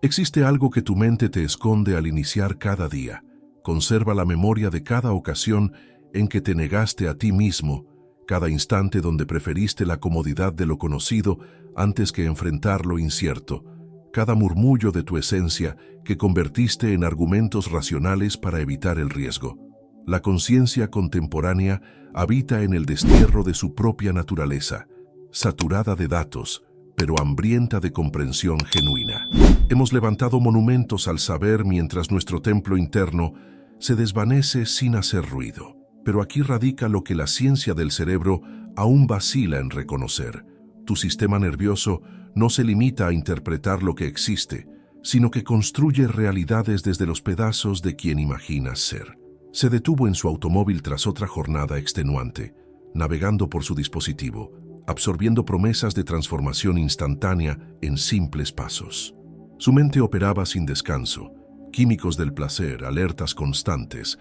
Existe algo que tu mente te esconde al iniciar cada día. Conserva la memoria de cada ocasión en que te negaste a ti mismo, cada instante donde preferiste la comodidad de lo conocido antes que enfrentar lo incierto, cada murmullo de tu esencia que convertiste en argumentos racionales para evitar el riesgo. La conciencia contemporánea habita en el destierro de su propia naturaleza, saturada de datos, pero hambrienta de comprensión genuina. Hemos levantado monumentos al saber mientras nuestro templo interno se desvanece sin hacer ruido. Pero aquí radica lo que la ciencia del cerebro aún vacila en reconocer. Tu sistema nervioso no se limita a interpretar lo que existe, sino que construye realidades desde los pedazos de quien imaginas ser. Se detuvo en su automóvil tras otra jornada extenuante, navegando por su dispositivo, absorbiendo promesas de transformación instantánea en simples pasos. Su mente operaba sin descanso, químicos del placer, alertas constantes,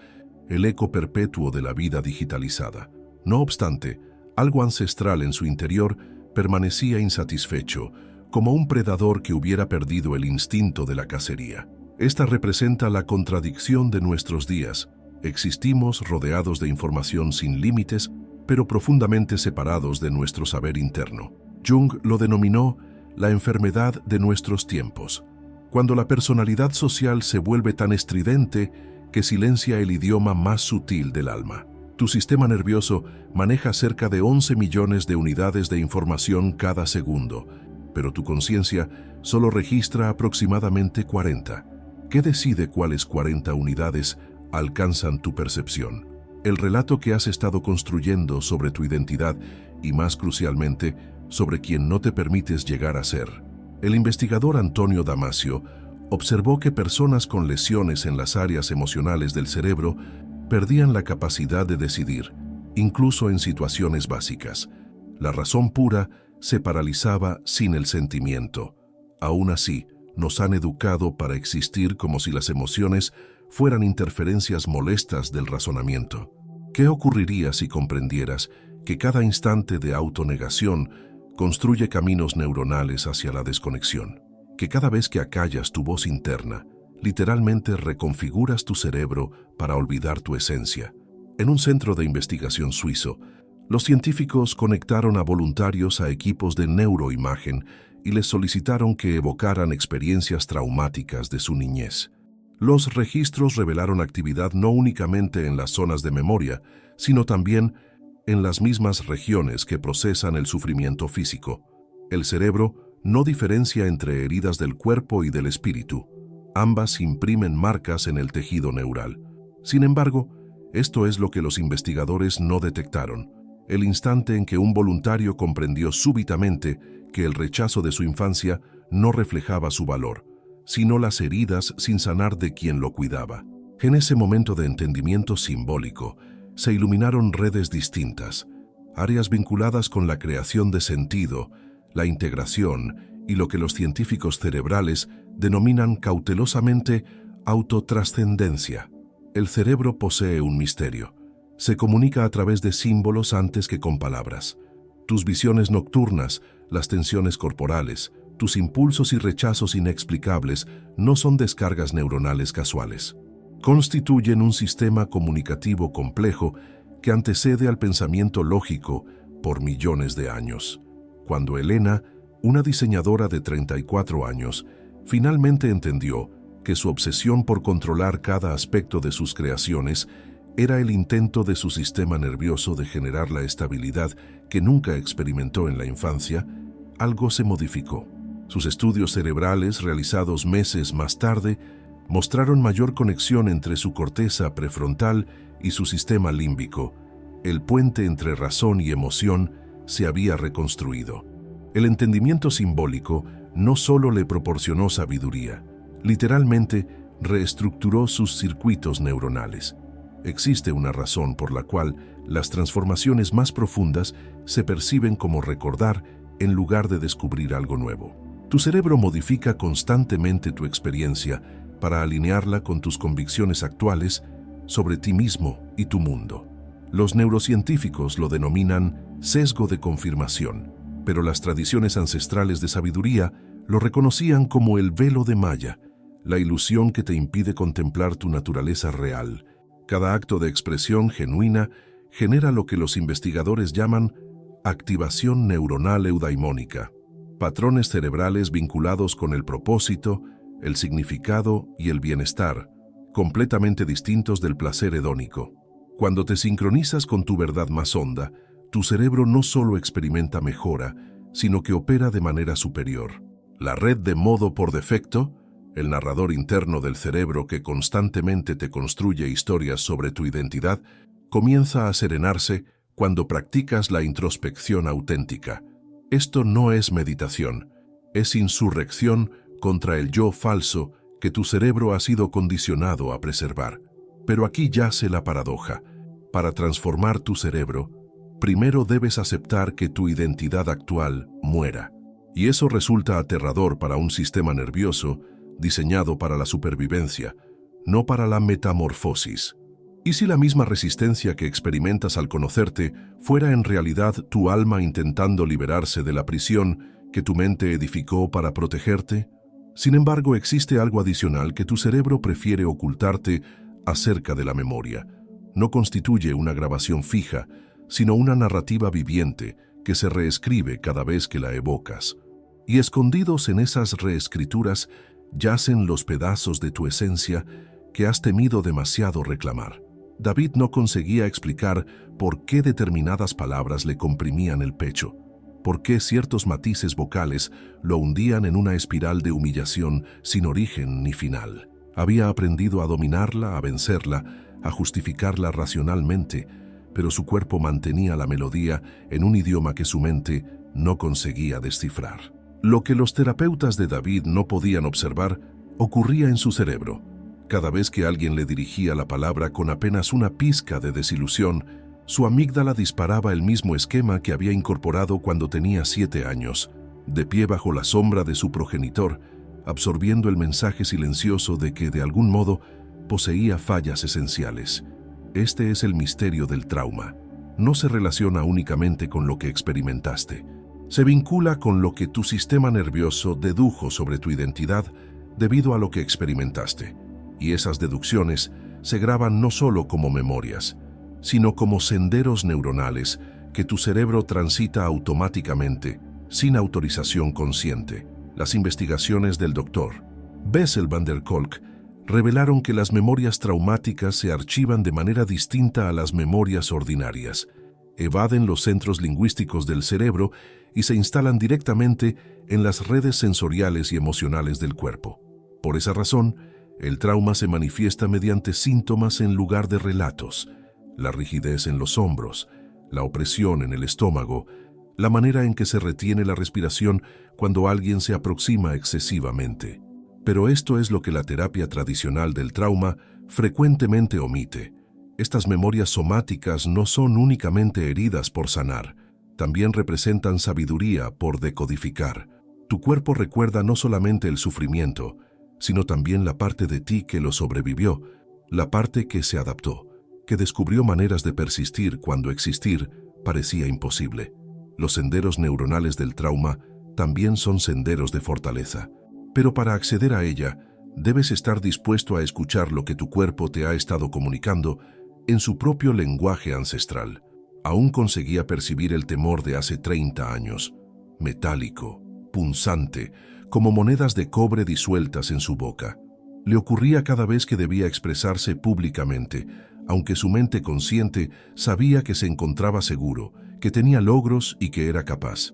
el eco perpetuo de la vida digitalizada. No obstante, algo ancestral en su interior permanecía insatisfecho, como un predador que hubiera perdido el instinto de la cacería. Esta representa la contradicción de nuestros días. Existimos rodeados de información sin límites, pero profundamente separados de nuestro saber interno. Jung lo denominó la enfermedad de nuestros tiempos, cuando la personalidad social se vuelve tan estridente que silencia el idioma más sutil del alma. Tu sistema nervioso maneja cerca de 11 millones de unidades de información cada segundo, pero tu conciencia solo registra aproximadamente 40. ¿Qué decide cuáles 40 unidades alcanzan tu percepción? El relato que has estado construyendo sobre tu identidad y, más crucialmente, sobre quien no te permites llegar a ser. El investigador Antonio Damasio observó que personas con lesiones en las áreas emocionales del cerebro perdían la capacidad de decidir, incluso en situaciones básicas. La razón pura se paralizaba sin el sentimiento. Aún así, nos han educado para existir como si las emociones fueran interferencias molestas del razonamiento. ¿Qué ocurriría si comprendieras que cada instante de autonegación construye caminos neuronales hacia la desconexión? Que cada vez que acallas tu voz interna, literalmente reconfiguras tu cerebro para olvidar tu esencia. En un centro de investigación suizo, los científicos conectaron a voluntarios a equipos de neuroimagen y les solicitaron que evocaran experiencias traumáticas de su niñez. Los registros revelaron actividad no únicamente en las zonas de memoria, sino también en las mismas regiones que procesan el sufrimiento físico. El cerebro no diferencia entre heridas del cuerpo y del espíritu. Ambas imprimen marcas en el tejido neural. Sin embargo, esto es lo que los investigadores no detectaron: el instante en que un voluntario comprendió súbitamente que el rechazo de su infancia no reflejaba su valor, sino las heridas sin sanar de quien lo cuidaba. En ese momento de entendimiento simbólico, se iluminaron redes distintas, áreas vinculadas con la creación de sentido, la integración y lo que los científicos cerebrales denominan cautelosamente autotrascendencia. El cerebro posee un misterio. Se comunica a través de símbolos antes que con palabras. Tus visiones nocturnas, las tensiones corporales, tus impulsos y rechazos inexplicables no son descargas neuronales casuales. Constituyen un sistema comunicativo complejo que antecede al pensamiento lógico por millones de años. Cuando Elena, una diseñadora de 34 años, finalmente entendió que su obsesión por controlar cada aspecto de sus creaciones era el intento de su sistema nervioso de generar la estabilidad que nunca experimentó en la infancia, algo se modificó. Sus estudios cerebrales, realizados meses más tarde, mostraron mayor conexión entre su corteza prefrontal y su sistema límbico. El puente entre razón y emoción se había reconstruido. El entendimiento simbólico no solo le proporcionó sabiduría, literalmente reestructuró sus circuitos neuronales. Existe una razón por la cual las transformaciones más profundas se perciben como recordar en lugar de descubrir algo nuevo. Tu cerebro modifica constantemente tu experiencia para alinearla con tus convicciones actuales sobre ti mismo y tu mundo. Los neurocientíficos lo denominan sesgo de confirmación, pero las tradiciones ancestrales de sabiduría Lo reconocían como el velo de Maya, la ilusión que te impide contemplar tu naturaleza real. Cada acto de expresión genuina genera lo que los investigadores llaman activación neuronal eudaimónica, patrones cerebrales vinculados con el propósito, el significado y el bienestar, completamente distintos del placer hedónico. Cuando te sincronizas con tu verdad más honda, tu cerebro no solo experimenta mejora, sino que opera de manera superior. La red de modo por defecto, el narrador interno del cerebro que constantemente te construye historias sobre tu identidad, comienza a serenarse cuando practicas la introspección auténtica. Esto no es meditación, es insurrección contra el yo falso que tu cerebro ha sido condicionado a preservar. Pero aquí yace la paradoja. Para transformar tu cerebro, primero debes aceptar que tu identidad actual muera. Y eso resulta aterrador para un sistema nervioso diseñado para la supervivencia, no para la metamorfosis. ¿Y si la misma resistencia que experimentas al conocerte fuera en realidad tu alma intentando liberarse de la prisión que tu mente edificó para protegerte? Sin embargo, existe algo adicional que tu cerebro prefiere ocultarte acerca de la memoria. No constituye una grabación fija, sino una narrativa viviente que se reescribe cada vez que la evocas. Y escondidos en esas reescrituras yacen los pedazos de tu esencia que has temido demasiado reclamar. David no conseguía explicar por qué determinadas palabras le comprimían el pecho, por qué ciertos matices vocales lo hundían en una espiral de humillación sin origen ni final. Había aprendido a dominarla, a vencerla, a justificarla racionalmente, pero su cuerpo mantenía la melodía en un idioma que su mente no conseguía descifrar. Lo que los terapeutas de David no podían observar ocurría en su cerebro. Cada vez que alguien le dirigía la palabra con apenas una pizca de desilusión, su amígdala disparaba el mismo esquema que había incorporado cuando tenía 7 años, de pie bajo la sombra de su progenitor, absorbiendo el mensaje silencioso de que, de algún modo, poseía fallas esenciales. Este es el misterio del trauma. No se relaciona únicamente con lo que experimentaste. Se vincula con lo que tu sistema nervioso dedujo sobre tu identidad debido a lo que experimentaste. Y esas deducciones se graban no solo como memorias, sino como senderos neuronales que tu cerebro transita automáticamente, sin autorización consciente. Las investigaciones del Dr. Bessel van der Kolk revelaron que las memorias traumáticas se archivan de manera distinta a las memorias ordinarias, evaden los centros lingüísticos del cerebro y se instalan directamente en las redes sensoriales y emocionales del cuerpo. Por esa razón, el trauma se manifiesta mediante síntomas en lugar de relatos: la rigidez en los hombros, la opresión en el estómago, la manera en que se retiene la respiración cuando alguien se aproxima excesivamente. Pero esto es lo que la terapia tradicional del trauma frecuentemente omite. Estas memorias somáticas no son únicamente heridas por sanar, también representan sabiduría por decodificar. Tu cuerpo recuerda no solamente el sufrimiento, sino también la parte de ti que lo sobrevivió, la parte que se adaptó, que descubrió maneras de persistir cuando existir parecía imposible. Los senderos neuronales del trauma también son senderos de fortaleza. Pero para acceder a ella, debes estar dispuesto a escuchar lo que tu cuerpo te ha estado comunicando en su propio lenguaje ancestral. Aún conseguía percibir el temor de hace 30 años, metálico, punzante, como monedas de cobre disueltas en su boca. Le ocurría cada vez que debía expresarse públicamente, aunque su mente consciente sabía que se encontraba seguro, que tenía logros y que era capaz.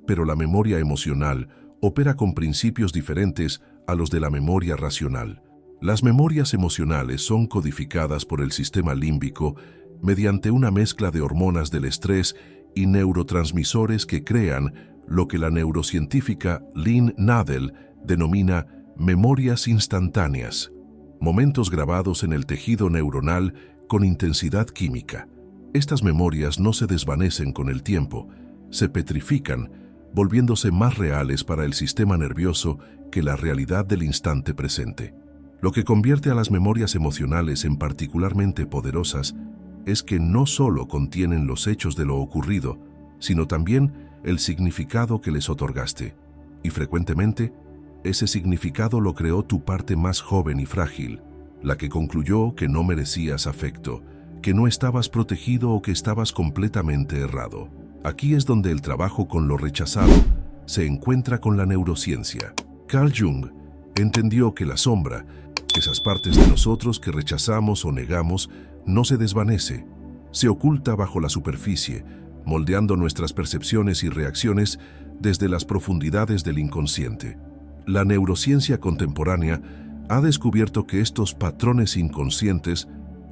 Pero la memoria emocional opera con principios diferentes a los de la memoria racional. Las memorias emocionales son codificadas por el sistema límbico mediante una mezcla de hormonas del estrés y neurotransmisores que crean lo que la neurocientífica Lynn Nadel denomina memorias instantáneas, momentos grabados en el tejido neuronal con intensidad química. Estas memorias no se desvanecen con el tiempo, se petrifican, volviéndose más reales para el sistema nervioso que la realidad del instante presente. Lo que convierte a las memorias emocionales en particularmente poderosas es que no solo contienen los hechos de lo ocurrido, sino también el significado que les otorgaste, y frecuentemente Ese significado lo creó tu parte más joven y frágil, la que concluyó que no merecías afecto, que no estabas protegido o que estabas completamente errado. Aquí es donde el trabajo con lo rechazado se encuentra con la neurociencia. Carl Jung entendió que la sombra, esas partes de nosotros que rechazamos o negamos, no se desvanece, se oculta bajo la superficie, moldeando nuestras percepciones y reacciones desde las profundidades del inconsciente. La neurociencia contemporánea ha descubierto que estos patrones inconscientes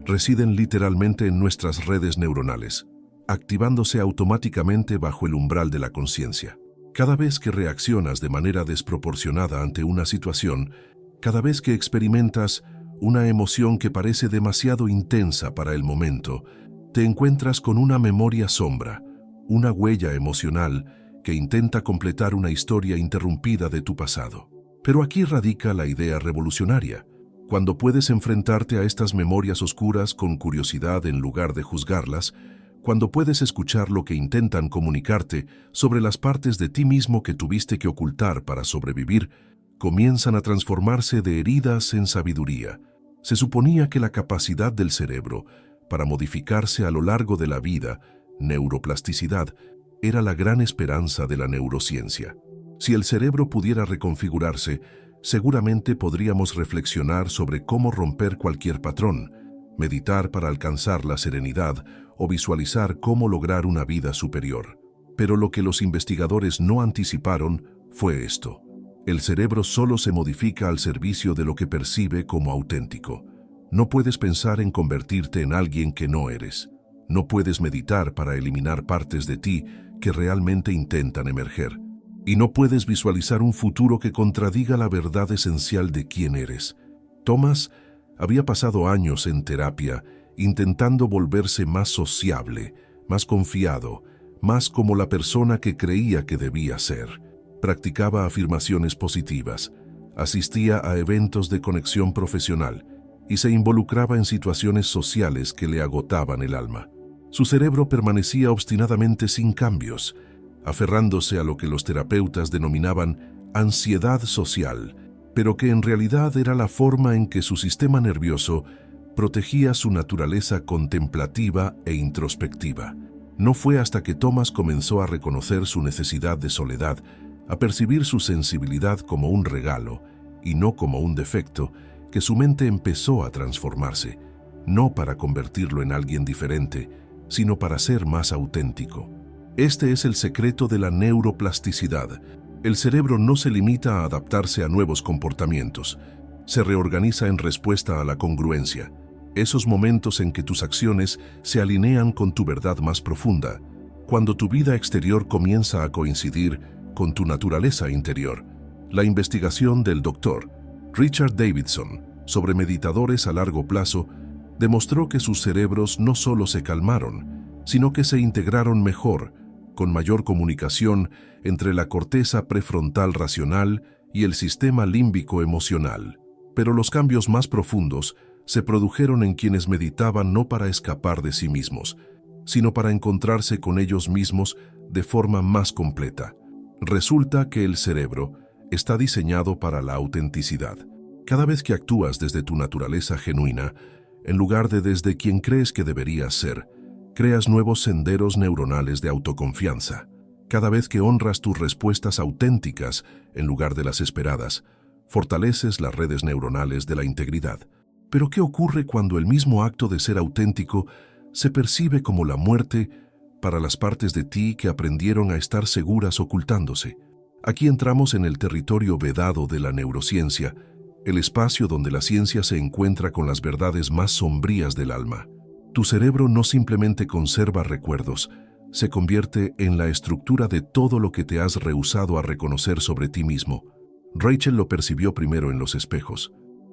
residen literalmente en nuestras redes neuronales, activándose automáticamente bajo el umbral de la conciencia. Cada vez que reaccionas de manera desproporcionada ante una situación, cada vez que experimentas una emoción que parece demasiado intensa para el momento, te encuentras con una memoria sombra, una huella emocional que intenta completar una historia interrumpida de tu pasado. Pero aquí radica la idea revolucionaria. Cuando puedes enfrentarte a estas memorias oscuras con curiosidad en lugar de juzgarlas, cuando puedes escuchar lo que intentan comunicarte sobre las partes de ti mismo que tuviste que ocultar para sobrevivir, comienzan a transformarse de heridas en sabiduría. Se suponía que la capacidad del cerebro para modificarse a lo largo de la vida, neuroplasticidad, era la gran esperanza de la neurociencia. Si el cerebro pudiera reconfigurarse, seguramente podríamos reflexionar sobre cómo romper cualquier patrón, meditar para alcanzar la serenidad o visualizar cómo lograr una vida superior. Pero lo que los investigadores no anticiparon fue esto. El cerebro solo se modifica al servicio de lo que percibe como auténtico. No puedes pensar en convertirte en alguien que no eres. No puedes meditar para eliminar partes de ti que realmente intentan emerger. Y no puedes visualizar un futuro que contradiga la verdad esencial de quién eres. Thomas había pasado años en terapia intentando volverse más sociable, más confiado, más como la persona que creía que debía ser. Practicaba afirmaciones positivas, asistía a eventos de conexión profesional y se involucraba en situaciones sociales que le agotaban el alma. Su cerebro permanecía obstinadamente sin cambios, aferrándose a lo que los terapeutas denominaban ansiedad social, pero que en realidad era la forma en que su sistema nervioso protegía su naturaleza contemplativa e introspectiva. No fue hasta que Thomas comenzó a reconocer su necesidad de soledad, a percibir su sensibilidad como un regalo y no como un defecto, que su mente empezó a transformarse, no para convertirlo en alguien diferente, sino para ser más auténtico. Este es el secreto de la neuroplasticidad. El cerebro no se limita a adaptarse a nuevos comportamientos, se reorganiza en respuesta a la congruencia, esos momentos en que tus acciones se alinean con tu verdad más profunda, cuando tu vida exterior comienza a coincidir con tu naturaleza interior. La investigación del Dr. Richard Davidson sobre meditadores a largo plazo demostró que sus cerebros no solo se calmaron, sino que se integraron mejor, con mayor comunicación entre la corteza prefrontal racional y el sistema límbico emocional. Pero los cambios más profundos se produjeron en quienes meditaban no para escapar de sí mismos, sino para encontrarse con ellos mismos de forma más completa. Resulta que el cerebro está diseñado para la autenticidad. Cada vez que actúas desde tu naturaleza genuina, en lugar de desde quien crees que deberías ser, creas nuevos senderos neuronales de autoconfianza. Cada vez que honras tus respuestas auténticas en lugar de las esperadas, fortaleces las redes neuronales de la integridad. Pero ¿qué ocurre cuando el mismo acto de ser auténtico se percibe como la muerte para las partes de ti que aprendieron a estar seguras ocultándose? Aquí entramos en el territorio vedado de la neurociencia, el espacio donde la ciencia se encuentra con las verdades más sombrías del alma. Tu cerebro no simplemente conserva recuerdos, se convierte en la estructura de todo lo que te has rehusado a reconocer sobre ti mismo. Rachel lo percibió primero en los espejos,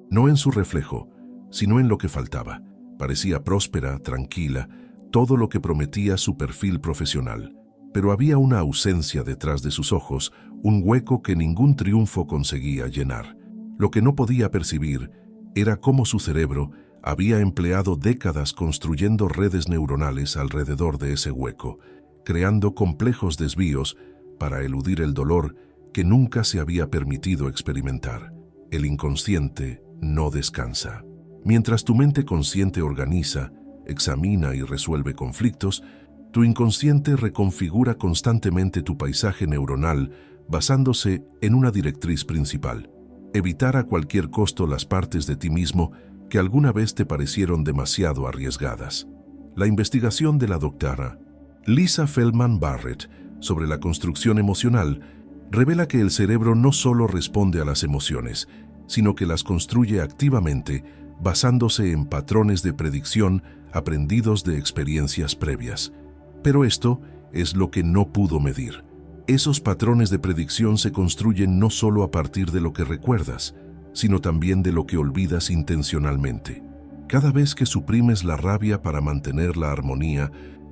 no en su reflejo, sino en lo que faltaba. Parecía próspera, tranquila, todo lo que prometía su perfil profesional. Pero había una ausencia detrás de sus ojos, un hueco que ningún triunfo conseguía llenar. Lo que no podía percibir era cómo su cerebro había empleado décadas construyendo redes neuronales alrededor de ese hueco, creando complejos desvíos para eludir el dolor que nunca se había permitido experimentar. El inconsciente no descansa. Mientras tu mente consciente organiza, examina y resuelve conflictos, tu inconsciente reconfigura constantemente tu paisaje neuronal basándose en una directriz principal: evitar a cualquier costo las partes de ti mismo que alguna vez te parecieron demasiado arriesgadas. La investigación de la doctora Lisa Feldman Barrett sobre la construcción emocional revela que el cerebro no solo responde a las emociones, sino que las construye activamente basándose en patrones de predicción aprendidos de experiencias previas. Pero esto es lo que no pudo medir. Esos patrones de predicción se construyen no solo a partir de lo que recuerdas, sino también de lo que olvidas intencionalmente. Cada vez que suprimes la rabia para mantener la armonía,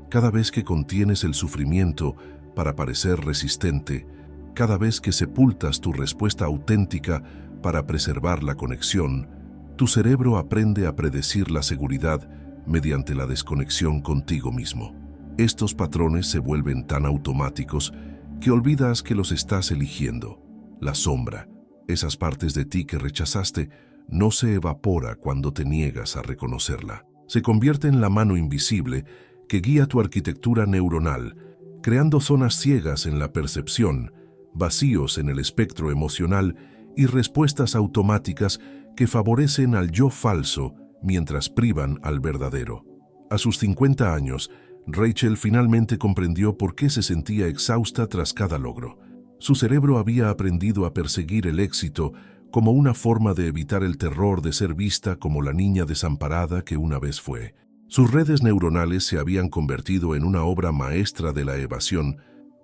cada vez que contienes el sufrimiento para parecer resistente, cada vez que sepultas tu respuesta auténtica para preservar la conexión, tu cerebro aprende a predecir la seguridad mediante la desconexión contigo mismo. Estos patrones se vuelven tan automáticos que olvidas que los estás eligiendo. La sombra, esas partes de ti que rechazaste, no se evapora cuando te niegas a reconocerla. Se convierte en la mano invisible que guía tu arquitectura neuronal, creando zonas ciegas en la percepción, vacíos en el espectro emocional y respuestas automáticas que favorecen al yo falso mientras privan al verdadero. A sus 50 años, Rachel finalmente comprendió por qué se sentía exhausta tras cada logro. Su cerebro había aprendido a perseguir el éxito como una forma de evitar el terror de ser vista como la niña desamparada que una vez fue. Sus redes neuronales se habían convertido en una obra maestra de la evasión,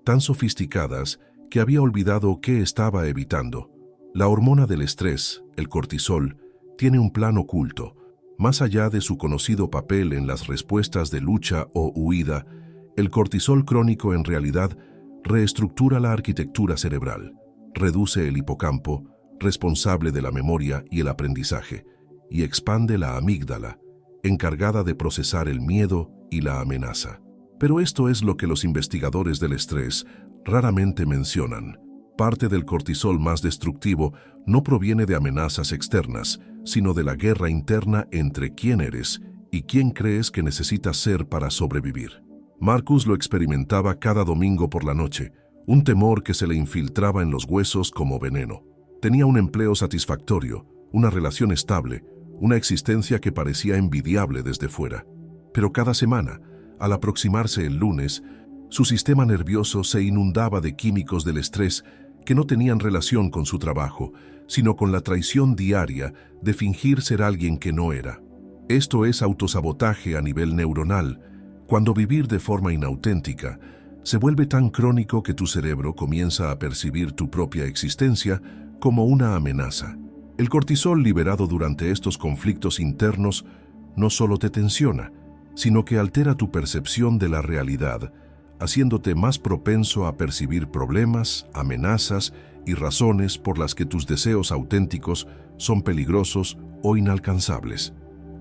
tan sofisticadas que había olvidado qué estaba evitando. La hormona del estrés, el cortisol, tiene un plan oculto. Más allá de su conocido papel en las respuestas de lucha o huida, el cortisol crónico en realidad reestructura la arquitectura cerebral, reduce el hipocampo, responsable de la memoria y el aprendizaje, y expande la amígdala, encargada de procesar el miedo y la amenaza. Pero esto es lo que los investigadores del estrés raramente mencionan. Parte del cortisol más destructivo no proviene de amenazas externas, sino de la guerra interna entre quién eres y quién crees que necesitas ser para sobrevivir. Marcus lo experimentaba cada domingo por la noche, un temor que se le infiltraba en los huesos como veneno. Tenía un empleo satisfactorio, una relación estable, una existencia que parecía envidiable desde fuera. Pero cada semana, al aproximarse el lunes, su sistema nervioso se inundaba de químicos del estrés que no tenían relación con su trabajo, sino con la traición diaria de fingir ser alguien que no era. Esto es autosabotaje a nivel neuronal, cuando vivir de forma inauténtica se vuelve tan crónico que tu cerebro comienza a percibir tu propia existencia como una amenaza. El cortisol liberado durante estos conflictos internos no solo te tensiona, sino que altera tu percepción de la realidad, haciéndote más propenso a percibir problemas, amenazas y razones por las que tus deseos auténticos son peligrosos o inalcanzables.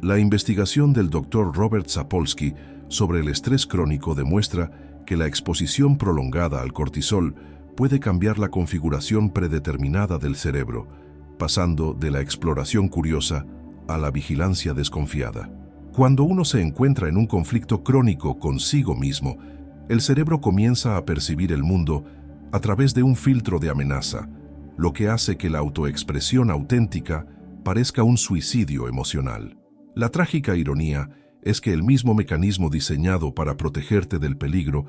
La investigación del Dr. Robert Sapolsky sobre el estrés crónico demuestra que la exposición prolongada al cortisol puede cambiar la configuración predeterminada del cerebro, pasando de la exploración curiosa a la vigilancia desconfiada. Cuando uno se encuentra en un conflicto crónico consigo mismo, el cerebro comienza a percibir el mundo a través de un filtro de amenaza, lo que hace que la autoexpresión auténtica parezca un suicidio emocional. La trágica ironía es que el mismo mecanismo diseñado para protegerte del peligro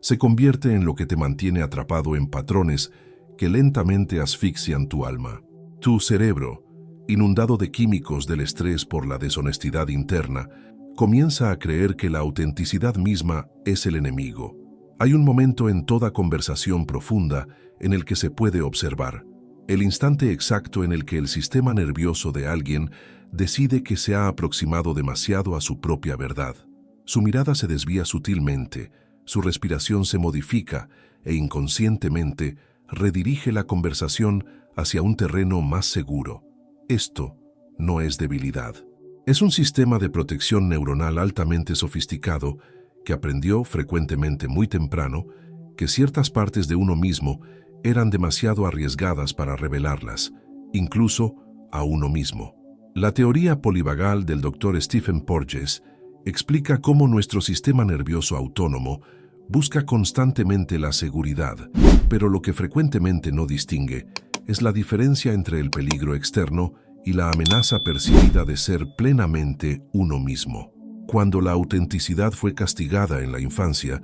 se convierte en lo que te mantiene atrapado en patrones que lentamente asfixian tu alma. Tu cerebro, inundado de químicos del estrés por la deshonestidad interna, comienza a creer que la autenticidad misma es el enemigo. Hay un momento en toda conversación profunda en el que se puede observar el instante exacto en el que el sistema nervioso de alguien decide que se ha aproximado demasiado a su propia verdad. Su mirada se desvía sutilmente, su respiración se modifica e inconscientemente redirige la conversación hacia un terreno más seguro. Esto no es debilidad. Es un sistema de protección neuronal altamente sofisticado que aprendió frecuentemente muy temprano que ciertas partes de uno mismo eran demasiado arriesgadas para revelarlas, incluso a uno mismo. La teoría polivagal del Dr. Stephen Porges explica cómo nuestro sistema nervioso autónomo busca constantemente la seguridad, pero lo que frecuentemente no distingue es la diferencia entre el peligro externo y la amenaza percibida de ser plenamente uno mismo. Cuando la autenticidad fue castigada en la infancia,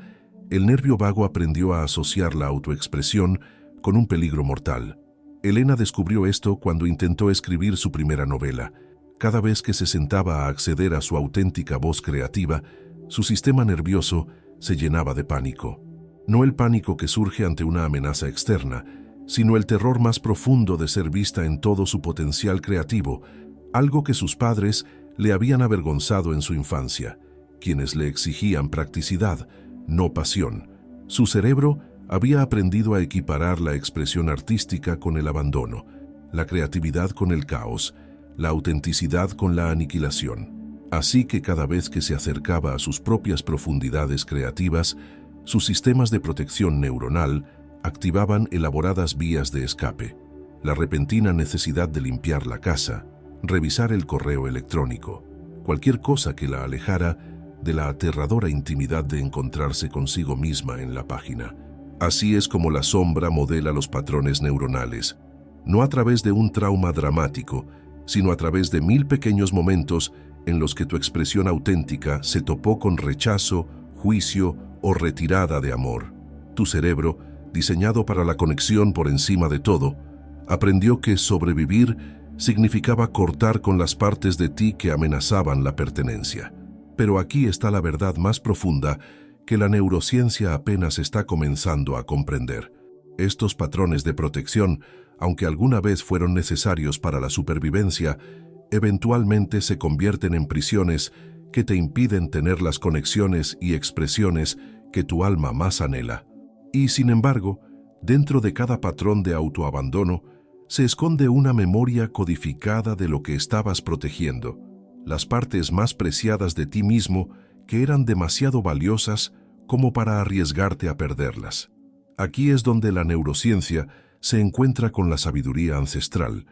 el nervio vago aprendió a asociar la autoexpresión con un peligro mortal. Elena descubrió esto cuando intentó escribir su primera novela. Cada vez que se sentaba a acceder a su auténtica voz creativa, su sistema nervioso se llenaba de pánico. No el pánico que surge ante una amenaza externa, sino el terror más profundo de ser vista en todo su potencial creativo, algo que sus padres le habían avergonzado en su infancia, quienes le exigían practicidad, no pasión. Su cerebro había aprendido a equiparar la expresión artística con el abandono, la creatividad con el caos, la autenticidad con la aniquilación. Así que cada vez que se acercaba a sus propias profundidades creativas, sus sistemas de protección neuronal activaban elaboradas vías de escape, la repentina necesidad de limpiar la casa, revisar el correo electrónico, cualquier cosa que la alejara de la aterradora intimidad de encontrarse consigo misma en la página. Así es como la sombra modela los patrones neuronales, no a través de un trauma dramático, sino a través de 1000 pequeños momentos en los que tu expresión auténtica se topó con rechazo, juicio o retirada de amor. Tu cerebro, diseñado para la conexión por encima de todo, aprendió que sobrevivir significaba cortar con las partes de ti que amenazaban la pertenencia. Pero aquí está la verdad más profunda que la neurociencia apenas está comenzando a comprender. Estos patrones de protección, aunque alguna vez fueron necesarios para la supervivencia, eventualmente se convierten en prisiones que te impiden tener las conexiones y expresiones que tu alma más anhela. Y sin embargo, dentro de cada patrón de autoabandono, se esconde una memoria codificada de lo que estabas protegiendo, las partes más preciadas de ti mismo que eran demasiado valiosas como para arriesgarte a perderlas. Aquí es donde la neurociencia se encuentra con la sabiduría ancestral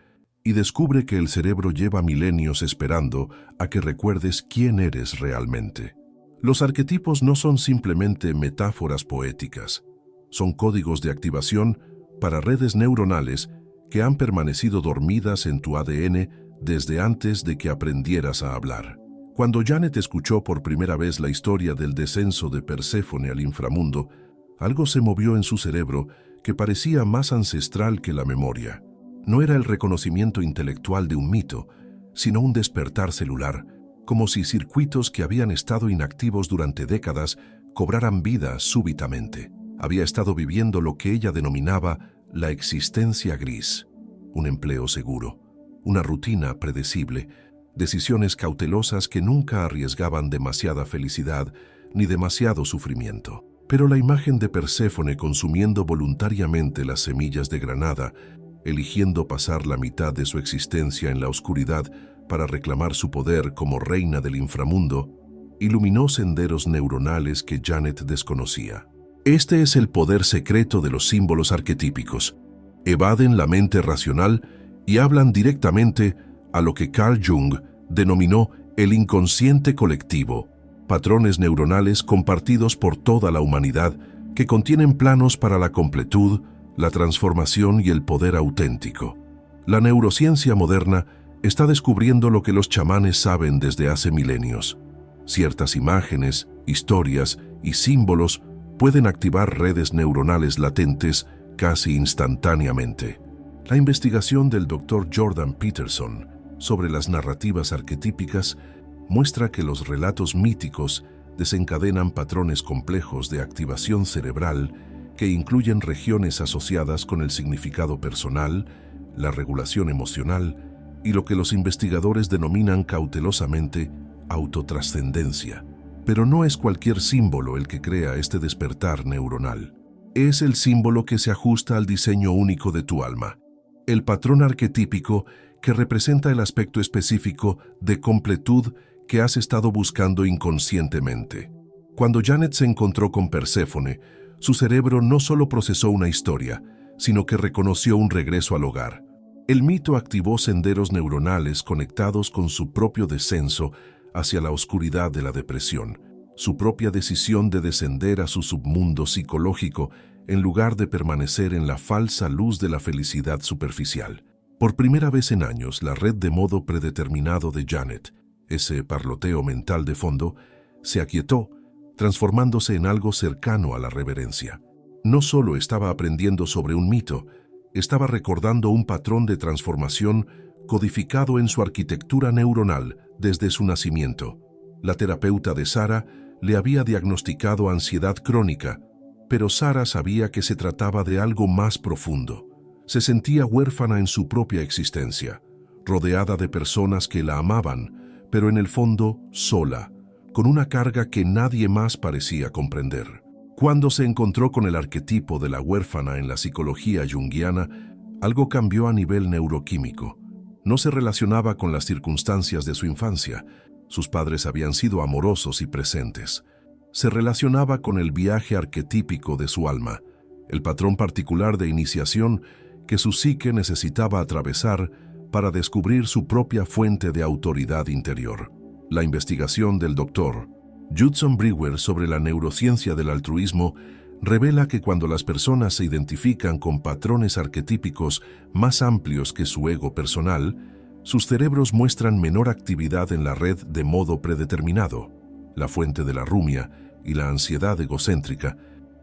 y descubre que el cerebro lleva milenios esperando a que recuerdes quién eres realmente. Los arquetipos no son simplemente metáforas poéticas, son códigos de activación para redes neuronales que han permanecido dormidas en tu ADN desde antes de que aprendieras a hablar. Cuando Janet escuchó por primera vez la historia del descenso de Perséfone al inframundo, algo se movió en su cerebro que parecía más ancestral que la memoria. No era el reconocimiento intelectual de un mito, sino un despertar celular, como si circuitos que habían estado inactivos durante décadas cobraran vida súbitamente. Había estado viviendo lo que ella denominaba la existencia gris, un empleo seguro, una rutina predecible, decisiones cautelosas que nunca arriesgaban demasiada felicidad ni demasiado sufrimiento. Pero la imagen de Perséfone consumiendo voluntariamente las semillas de granada, eligiendo pasar la mitad de su existencia en la oscuridad para reclamar su poder como reina del inframundo, iluminó senderos neuronales que Janet desconocía. Este es el poder secreto de los símbolos arquetípicos. Evaden la mente racional y hablan directamente a lo que Carl Jung denominó el inconsciente colectivo, patrones neuronales compartidos por toda la humanidad que contienen planos para la completud, la transformación y el poder auténtico. La neurociencia moderna está descubriendo lo que los chamanes saben desde hace milenios. Ciertas imágenes, historias y símbolos pueden activar redes neuronales latentes casi instantáneamente. La investigación del Dr. Jordan Peterson sobre las narrativas arquetípicas muestra que los relatos míticos desencadenan patrones complejos de activación cerebral que incluyen regiones asociadas con el significado personal, la regulación emocional y lo que los investigadores denominan cautelosamente autotrascendencia. Pero no es cualquier símbolo el que crea este despertar neuronal. Es el símbolo que se ajusta al diseño único de tu alma, el patrón arquetípico que representa el aspecto específico de completud que has estado buscando inconscientemente. Cuando Janet se encontró con Perséfone, su cerebro no solo procesó una historia, sino que reconoció un regreso al hogar. El mito activó senderos neuronales conectados con su propio descenso hacia la oscuridad de la depresión, su propia decisión de descender a su submundo psicológico en lugar de permanecer en la falsa luz de la felicidad superficial. Por primera vez en años, la red de modo predeterminado de Janet, ese parloteo mental de fondo, se aquietó, transformándose en algo cercano a la reverencia. No solo estaba aprendiendo sobre un mito, estaba recordando un patrón de transformación codificado en su arquitectura neuronal desde su nacimiento. La terapeuta de Sara le había diagnosticado ansiedad crónica, pero Sara sabía que se trataba de algo más profundo. Se sentía huérfana en su propia existencia, rodeada de personas que la amaban, pero en el fondo sola, con una carga que nadie más parecía comprender. Cuando se encontró con el arquetipo de la huérfana en la psicología junguiana, algo cambió a nivel neuroquímico. No se relacionaba con las circunstancias de su infancia. Sus padres habían sido amorosos y presentes. Se relacionaba con el viaje arquetípico de su alma, el patrón particular de iniciación que su psique necesitaba atravesar para descubrir su propia fuente de autoridad interior. La investigación del Dr. Judson Brewer sobre la neurociencia del altruismo revela que cuando las personas se identifican con patrones arquetípicos más amplios que su ego personal, sus cerebros muestran menor actividad en la red de modo predeterminado, la fuente de la rumia y la ansiedad egocéntrica,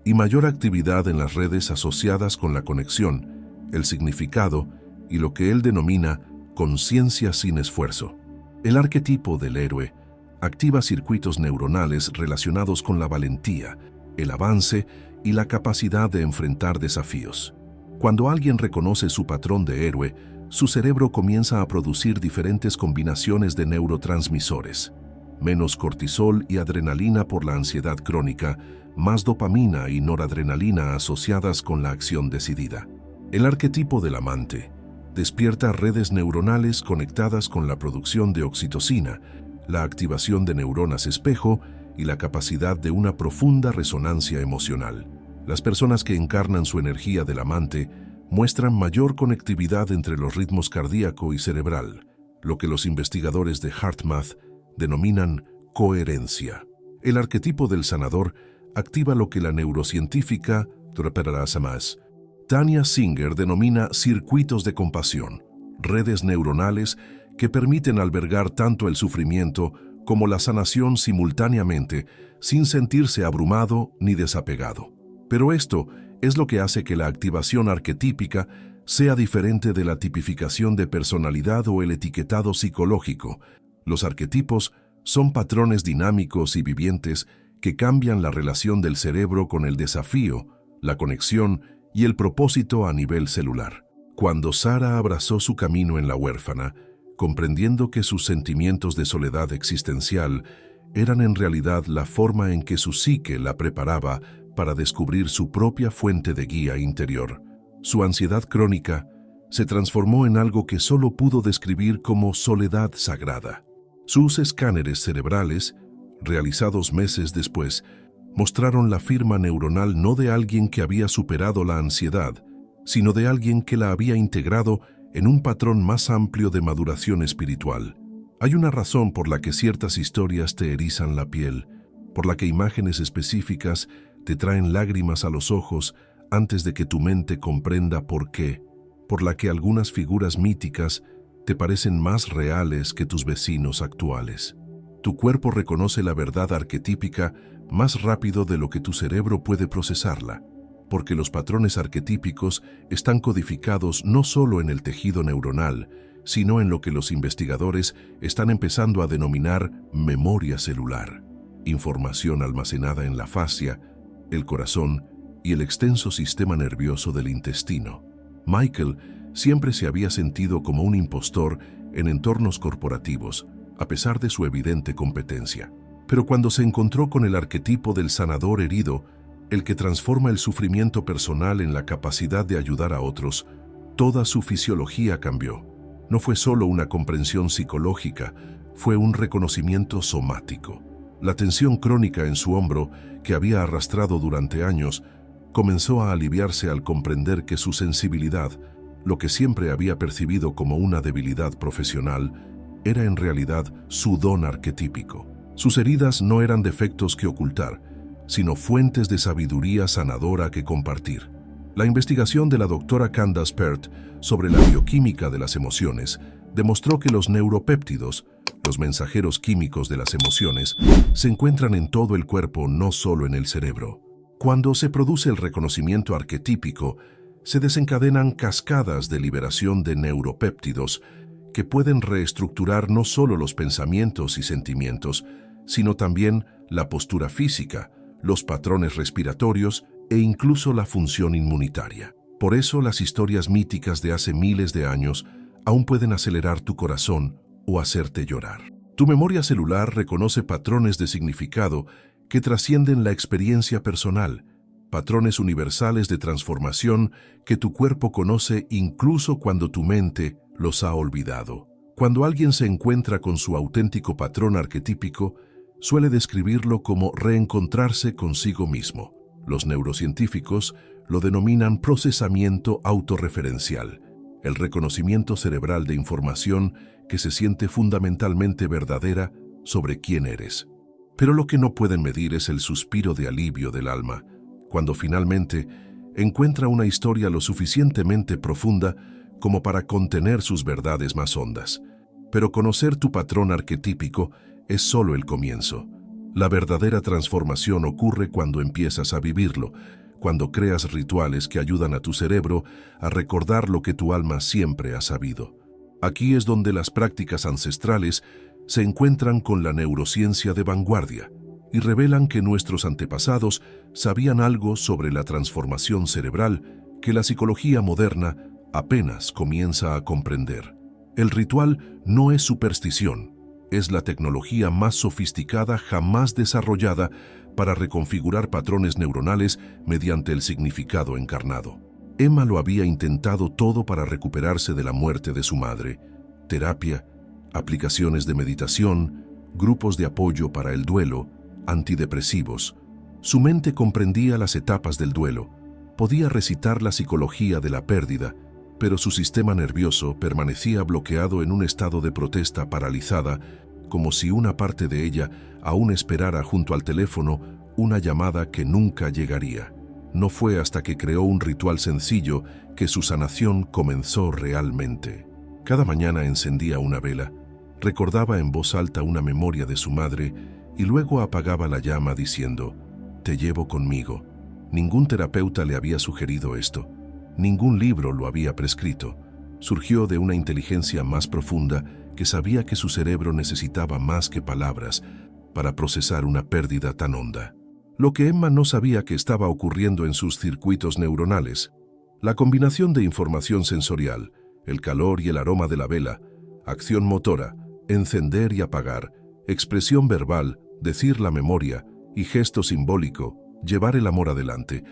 y mayor actividad en las redes asociadas con la conexión, el significado y lo que él denomina conciencia sin esfuerzo. El arquetipo del héroe activa circuitos neuronales relacionados con la valentía, el avance y la capacidad de enfrentar desafíos. Cuando alguien reconoce su patrón de héroe, su cerebro comienza a producir diferentes combinaciones de neurotransmisores. Menos cortisol y adrenalina por la ansiedad crónica, más dopamina y noradrenalina asociadas con la acción decidida. El arquetipo del amante despierta redes neuronales conectadas con la producción de oxitocina, la activación de neuronas espejo y la capacidad de una profunda resonancia emocional. Las personas que encarnan su energía del amante muestran mayor conectividad entre los ritmos cardíaco y cerebral, lo que los investigadores de HeartMath denominan coherencia. El arquetipo del sanador activa lo que la neurocientífica Tanya Singer denomina circuitos de compasión, redes neuronales que permiten albergar tanto el sufrimiento como la sanación simultáneamente, sin sentirse abrumado ni desapegado. Pero esto es lo que hace que la activación arquetípica sea diferente de la tipificación de personalidad o el etiquetado psicológico. Los arquetipos son patrones dinámicos y vivientes que cambian la relación del cerebro con el desafío, la conexión y el propósito a nivel celular. Cuando Sara abrazó su camino en la huérfana, comprendiendo que sus sentimientos de soledad existencial eran en realidad la forma en que su psique la preparaba para descubrir su propia fuente de guía interior, su ansiedad crónica se transformó en algo que solo pudo describir como soledad sagrada. Sus escáneres cerebrales, realizados meses después, mostraron la firma neuronal no de alguien que había superado la ansiedad, sino de alguien que la había integrado en un patrón más amplio de maduración espiritual. Hay una razón por la que ciertas historias te erizan la piel, por la que imágenes específicas te traen lágrimas a los ojos antes de que tu mente comprenda por qué, por la que algunas figuras míticas te parecen más reales que tus vecinos actuales. Tu cuerpo reconoce la verdad arquetípica más rápido de lo que tu cerebro puede procesarla, porque los patrones arquetípicos están codificados no solo en el tejido neuronal, sino en lo que los investigadores están empezando a denominar memoria celular, información almacenada en la fascia, el corazón y el extenso sistema nervioso del intestino. Michael siempre se había sentido como un impostor en entornos corporativos, a pesar de su evidente competencia. Pero cuando se encontró con el arquetipo del sanador herido, el que transforma el sufrimiento personal en la capacidad de ayudar a otros, toda su fisiología cambió. No fue solo una comprensión psicológica, fue un reconocimiento somático. La tensión crónica en su hombro, que había arrastrado durante años, Comenzó a aliviarse al comprender que su sensibilidad, lo que siempre había percibido como una debilidad profesional, era en realidad su don arquetípico. Sus heridas no eran defectos que ocultar, sino fuentes de sabiduría sanadora que compartir. La investigación de la doctora Candace Pert sobre la bioquímica de las emociones demostró que los neuropéptidos, los mensajeros químicos de las emociones, se encuentran en todo el cuerpo, no solo en el cerebro. Cuando se produce el reconocimiento arquetípico, se desencadenan cascadas de liberación de neuropéptidos que pueden reestructurar no solo los pensamientos y sentimientos, sino también la postura física, los patrones respiratorios e incluso la función inmunitaria. Por eso las historias míticas de hace miles de años aún pueden acelerar tu corazón o hacerte llorar. Tu memoria celular reconoce patrones de significado que trascienden la experiencia personal, patrones universales de transformación que tu cuerpo conoce incluso cuando tu mente los ha olvidado. Cuando alguien se encuentra con su auténtico patrón arquetípico, suele describirlo como reencontrarse consigo mismo. Los neurocientíficos lo denominan procesamiento autorreferencial, el reconocimiento cerebral de información que se siente fundamentalmente verdadera sobre quién eres. Pero lo que no pueden medir es el suspiro de alivio del alma, cuando finalmente encuentra una historia lo suficientemente profunda como para contener sus verdades más hondas. Pero conocer tu patrón arquetípico es solo el comienzo. La verdadera transformación ocurre cuando empiezas a vivirlo, cuando creas rituales que ayudan a tu cerebro a recordar lo que tu alma siempre ha sabido. Aquí es donde las prácticas ancestrales se encuentran con la neurociencia de vanguardia y revelan que nuestros antepasados sabían algo sobre la transformación cerebral que la psicología moderna apenas comienza a comprender. El ritual no es superstición, es la tecnología más sofisticada jamás desarrollada para reconfigurar patrones neuronales mediante el significado encarnado. Emma lo había intentado todo para recuperarse de la muerte de su madre: terapia, aplicaciones de meditación, grupos de apoyo para el duelo, antidepresivos. Su mente comprendía las etapas del duelo, podía recitar la psicología de la pérdida, pero su sistema nervioso permanecía bloqueado en un estado de protesta paralizada, como si una parte de ella aún esperara junto al teléfono una llamada que nunca llegaría. No fue hasta que creó un ritual sencillo que su sanación comenzó realmente. Cada mañana encendía una vela, recordaba en voz alta una memoria de su madre y luego apagaba la llama diciendo: «Te llevo conmigo». Ningún terapeuta le había sugerido esto. Ningún libro lo había prescrito. Surgió de una inteligencia más profunda que sabía que su cerebro necesitaba más que palabras para procesar una pérdida tan honda. Lo que Emma no sabía que estaba ocurriendo en sus circuitos neuronales: la combinación de información sensorial, el calor y el aroma de la vela, acción motora, encender y apagar, expresión verbal, decir la memoria y gesto simbólico, llevar el amor adelante,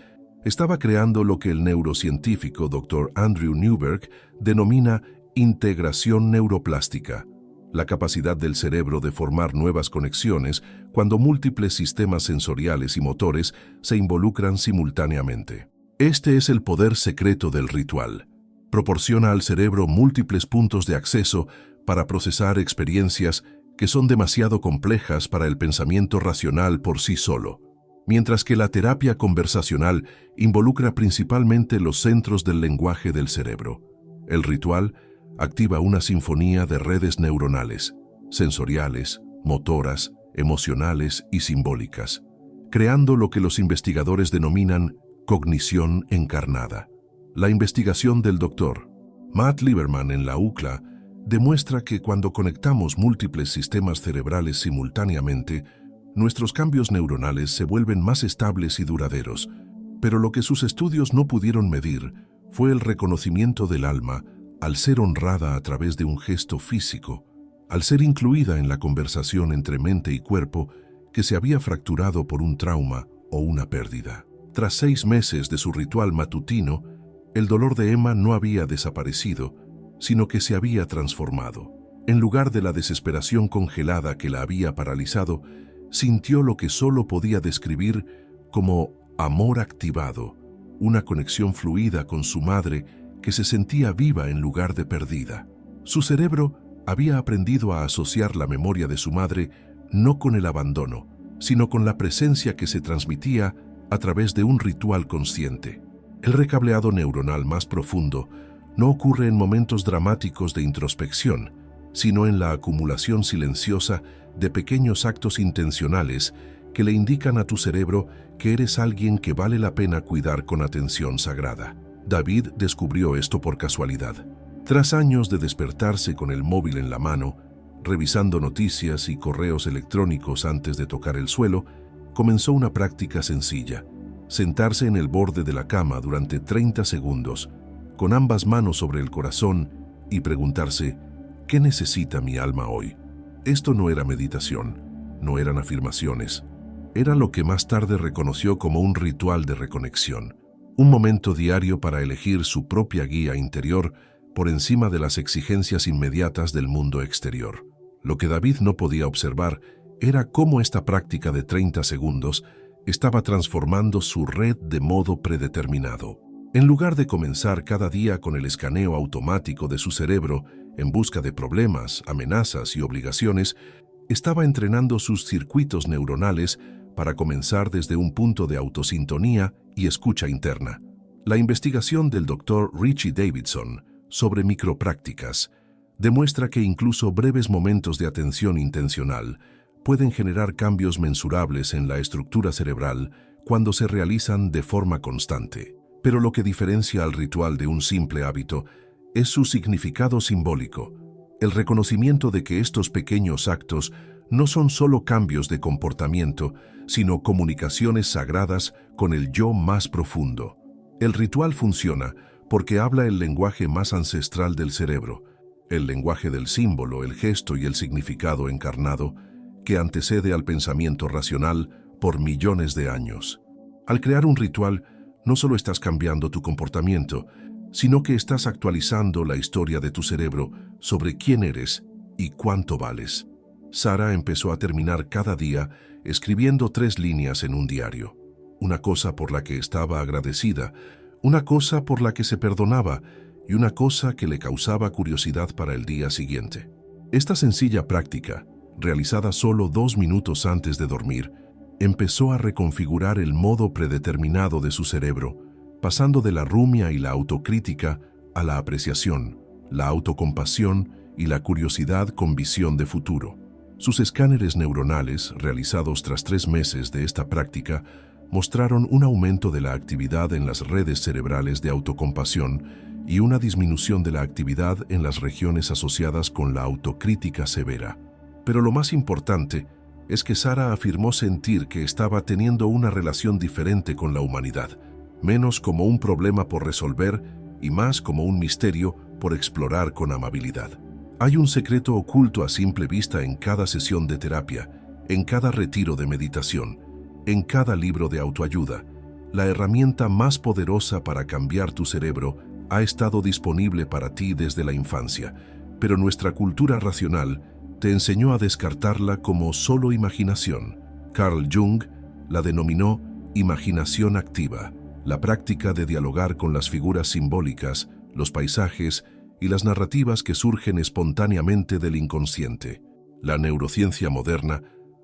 estaba creando lo que el neurocientífico Dr. Andrew Newberg denomina integración neuroplástica, la capacidad del cerebro de formar nuevas conexiones cuando múltiples sistemas sensoriales y motores se involucran simultáneamente. Este es el poder secreto del ritual. Proporciona al cerebro múltiples puntos de acceso para procesar experiencias que son demasiado complejas para el pensamiento racional por sí solo, mientras que la terapia conversacional involucra principalmente los centros del lenguaje del cerebro. El ritual activa una sinfonía de redes neuronales, sensoriales, motoras, emocionales y simbólicas, creando lo que los investigadores denominan cognición encarnada. La investigación del Dr. Matt Lieberman en la UCLA demuestra que cuando conectamos múltiples sistemas cerebrales simultáneamente, nuestros cambios neuronales se vuelven más estables y duraderos, pero lo que sus estudios no pudieron medir fue el reconocimiento del alma al ser honrada a través de un gesto físico, al ser incluida en la conversación entre mente y cuerpo que se había fracturado por un trauma o una pérdida. Tras 6 meses de su ritual matutino, el dolor de Emma no había desaparecido, sino que se había transformado. En lugar de la desesperación congelada que la había paralizado, sintió lo que solo podía describir como amor activado, una conexión fluida con su madre que se sentía viva en lugar de perdida. Su cerebro había aprendido a asociar la memoria de su madre no con el abandono, sino con la presencia que se transmitía a través de un ritual consciente. El recableado neuronal más profundo no ocurre en momentos dramáticos de introspección, sino en la acumulación silenciosa de pequeños actos intencionales que le indican a tu cerebro que eres alguien que vale la pena cuidar con atención sagrada. David descubrió esto por casualidad. Tras años de despertarse con el móvil en la mano, revisando noticias y correos electrónicos antes de tocar el suelo, comenzó una práctica sencilla: sentarse en el borde de la cama durante 30 segundos, con ambas manos sobre el corazón, y preguntarse: ¿qué necesita mi alma hoy? Esto no era meditación, no eran afirmaciones. Era lo que más tarde reconoció como un ritual de reconexión, un momento diario para elegir su propia guía interior por encima de las exigencias inmediatas del mundo exterior. Lo que David no podía observar era cómo esta práctica de 30 segundos estaba transformando su red de modo predeterminado. En lugar de comenzar cada día con el escaneo automático de su cerebro en busca de problemas, amenazas y obligaciones, estaba entrenando sus circuitos neuronales para comenzar desde un punto de autosintonía y escucha interna. La investigación del Dr. Richie Davidson sobre microprácticas demuestra que incluso breves momentos de atención intencional pueden generar cambios mensurables en la estructura cerebral cuando se realizan de forma constante. Pero lo que diferencia al ritual de un simple hábito es su significado simbólico, el reconocimiento de que estos pequeños actos no son solo cambios de comportamiento, sino comunicaciones sagradas con el yo más profundo. El ritual funciona porque habla el lenguaje más ancestral del cerebro, el lenguaje del símbolo, el gesto y el significado encarnado, que antecede al pensamiento racional por millones de años. Al crear un ritual, no solo estás cambiando tu comportamiento, sino que estás actualizando la historia de tu cerebro sobre quién eres y cuánto vales. Sara empezó a terminar cada día escribiendo 3 líneas en un diario: una cosa por la que estaba agradecida, una cosa por la que se perdonaba y una cosa que le causaba curiosidad para el día siguiente. Esta sencilla práctica, realizada solo 2 minutos antes de dormir, empezó a reconfigurar el modo predeterminado de su cerebro, pasando de la rumia y la autocrítica a la apreciación, la autocompasión y la curiosidad con visión de futuro. Sus escáneres neuronales, realizados tras 3 meses de esta práctica, mostraron un aumento de la actividad en las redes cerebrales de autocompasión y una disminución de la actividad en las regiones asociadas con la autocrítica severa. Pero lo más importante es que Sara afirmó sentir que estaba teniendo una relación diferente con la humanidad, menos como un problema por resolver y más como un misterio por explorar con amabilidad. Hay un secreto oculto a simple vista en cada sesión de terapia, en cada retiro de meditación, en cada libro de autoayuda. La herramienta más poderosa para cambiar tu cerebro ha estado disponible para ti desde la infancia, pero nuestra cultura racional te enseñó a descartarla como solo imaginación. Carl Jung la denominó imaginación activa, la práctica de dialogar con las figuras simbólicas, los paisajes y las narrativas que surgen espontáneamente del inconsciente. La neurociencia moderna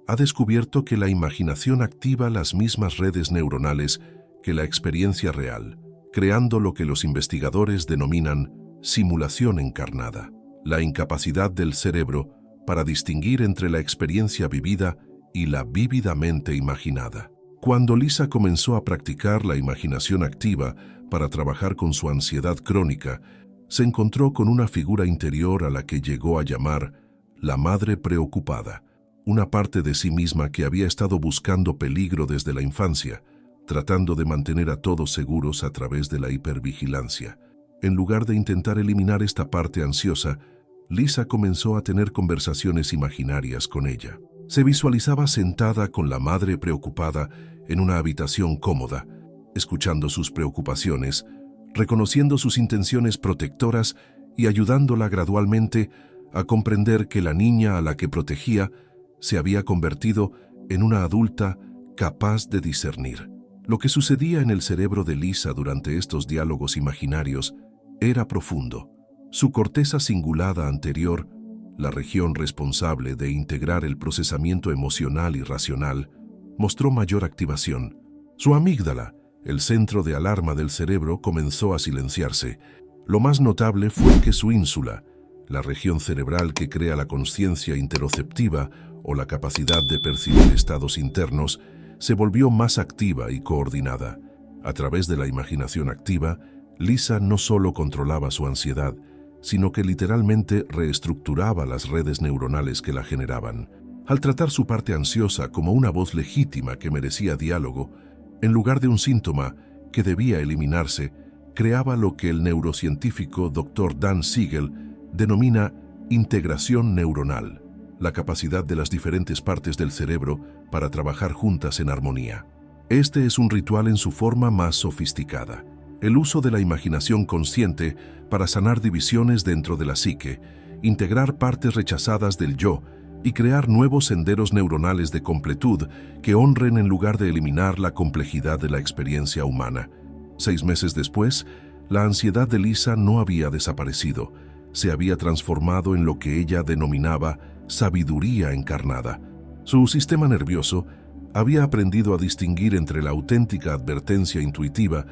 ha descubierto que la imaginación activa las mismas redes neuronales que la experiencia real, creando lo que los investigadores denominan simulación encarnada, la incapacidad del cerebro para distinguir entre la experiencia vivida y la vívidamente imaginada. Cuando Lisa comenzó a practicar la imaginación activa para trabajar con su ansiedad crónica, se encontró con una figura interior a la que llegó a llamar la madre preocupada, una parte de sí misma que había estado buscando peligro desde la infancia, tratando de mantener a todos seguros a través de la hipervigilancia. En lugar de intentar eliminar esta parte ansiosa, Lisa comenzó a tener conversaciones imaginarias con ella. Se visualizaba sentada con la madre preocupada en una habitación cómoda, escuchando sus preocupaciones, reconociendo sus intenciones protectoras y ayudándola gradualmente a comprender que la niña a la que protegía se había convertido en una adulta capaz de discernir. Lo que sucedía en el cerebro de Lisa durante estos diálogos imaginarios era profundo. Su corteza cingulada anterior, la región responsable de integrar el procesamiento emocional y racional, mostró mayor activación. Su amígdala, el centro de alarma del cerebro, comenzó a silenciarse. Lo más notable fue que su ínsula, la región cerebral que crea la consciencia interoceptiva o la capacidad de percibir estados internos, se volvió más activa y coordinada. A través de la imaginación activa, Lisa no solo controlaba su ansiedad, sino que literalmente reestructuraba las redes neuronales que la generaban. Al tratar su parte ansiosa como una voz legítima que merecía diálogo, en lugar de un síntoma que debía eliminarse, creaba lo que el neurocientífico Dr. Dan Siegel denomina integración neuronal, la capacidad de las diferentes partes del cerebro para trabajar juntas en armonía. Este es un ritual en su forma más sofisticada, el uso de la imaginación consciente para sanar divisiones dentro de la psique, integrar partes rechazadas del yo y crear nuevos senderos neuronales de completud que honren en lugar de eliminar la complejidad de la experiencia humana. 6 meses después, la ansiedad de Lisa no había desaparecido, se había transformado en lo que ella denominaba sabiduría encarnada. Su sistema nervioso había aprendido a distinguir entre la auténtica advertencia intuitiva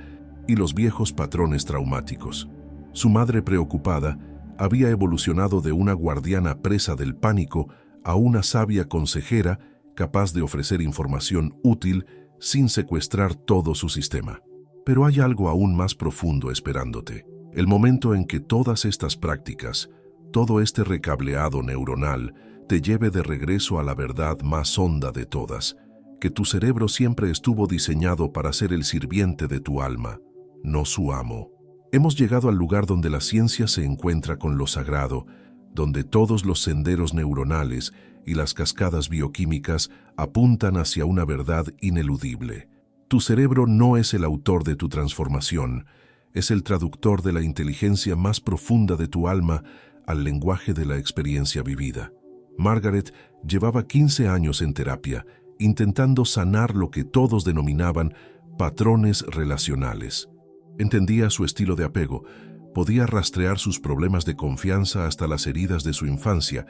y los viejos patrones traumáticos. Su madre preocupada había evolucionado de una guardiana presa del pánico a una sabia consejera capaz de ofrecer información útil sin secuestrar todo su sistema. Pero hay algo aún más profundo esperándote. El momento en que todas estas prácticas, todo este recableado neuronal, te lleve de regreso a la verdad más honda de todas, que tu cerebro siempre estuvo diseñado para ser el sirviente de tu alma, no su amo. Hemos llegado al lugar donde la ciencia se encuentra con lo sagrado, donde todos los senderos neuronales y las cascadas bioquímicas apuntan hacia una verdad ineludible. Tu cerebro no es el autor de tu transformación, es el traductor de la inteligencia más profunda de tu alma al lenguaje de la experiencia vivida. Margaret llevaba 15 años en terapia, intentando sanar lo que todos denominaban patrones relacionales. Entendía su estilo de apego, podía rastrear sus problemas de confianza hasta las heridas de su infancia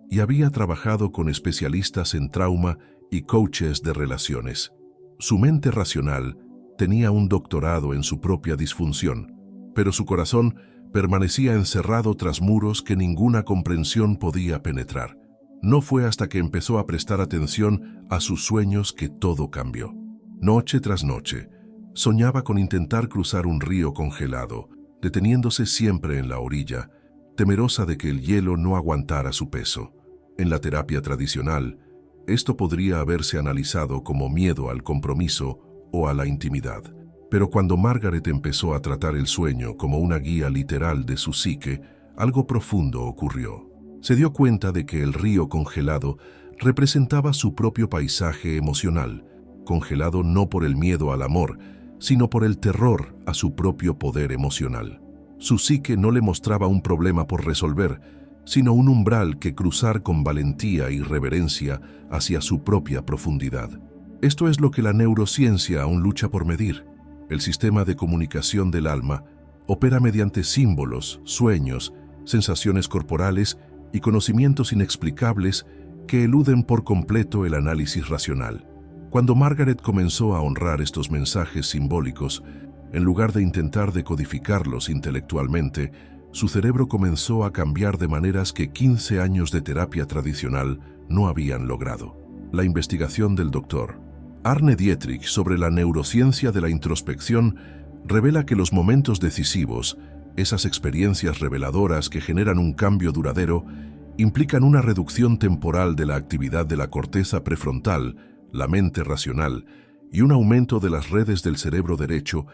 y había trabajado con especialistas en trauma y coaches de relaciones. Su mente racional tenía un doctorado en su propia disfunción, pero su corazón permanecía encerrado tras muros que ninguna comprensión podía penetrar. No fue hasta que empezó a prestar atención a sus sueños que todo cambió. Noche tras noche, soñaba con intentar cruzar un río congelado, deteniéndose siempre en la orilla, temerosa de que el hielo no aguantara su peso. En la terapia tradicional, esto podría haberse analizado como miedo al compromiso o a la intimidad. Pero cuando Margaret empezó a tratar el sueño como una guía literal de su psique, algo profundo ocurrió. Se dio cuenta de que el río congelado representaba su propio paisaje emocional, congelado no por el miedo al amor, sino por el terror a su propio poder emocional. Su psique no le mostraba un problema por resolver, sino un umbral que cruzar con valentía y reverencia hacia su propia profundidad. Esto es lo que la neurociencia aún lucha por medir. El sistema de comunicación del alma opera mediante símbolos, sueños, sensaciones corporales y conocimientos inexplicables que eluden por completo el análisis racional. Cuando Margaret comenzó a honrar estos mensajes simbólicos, en lugar de intentar decodificarlos intelectualmente, su cerebro comenzó a cambiar de maneras que 15 años de terapia tradicional no habían logrado. La investigación del Dr. Arne Dietrich sobre la neurociencia de la introspección revela que los momentos decisivos, esas experiencias reveladoras que generan un cambio duradero, implican una reducción temporal de la actividad de la corteza prefrontal, la mente racional, y un aumento de las redes del cerebro derecho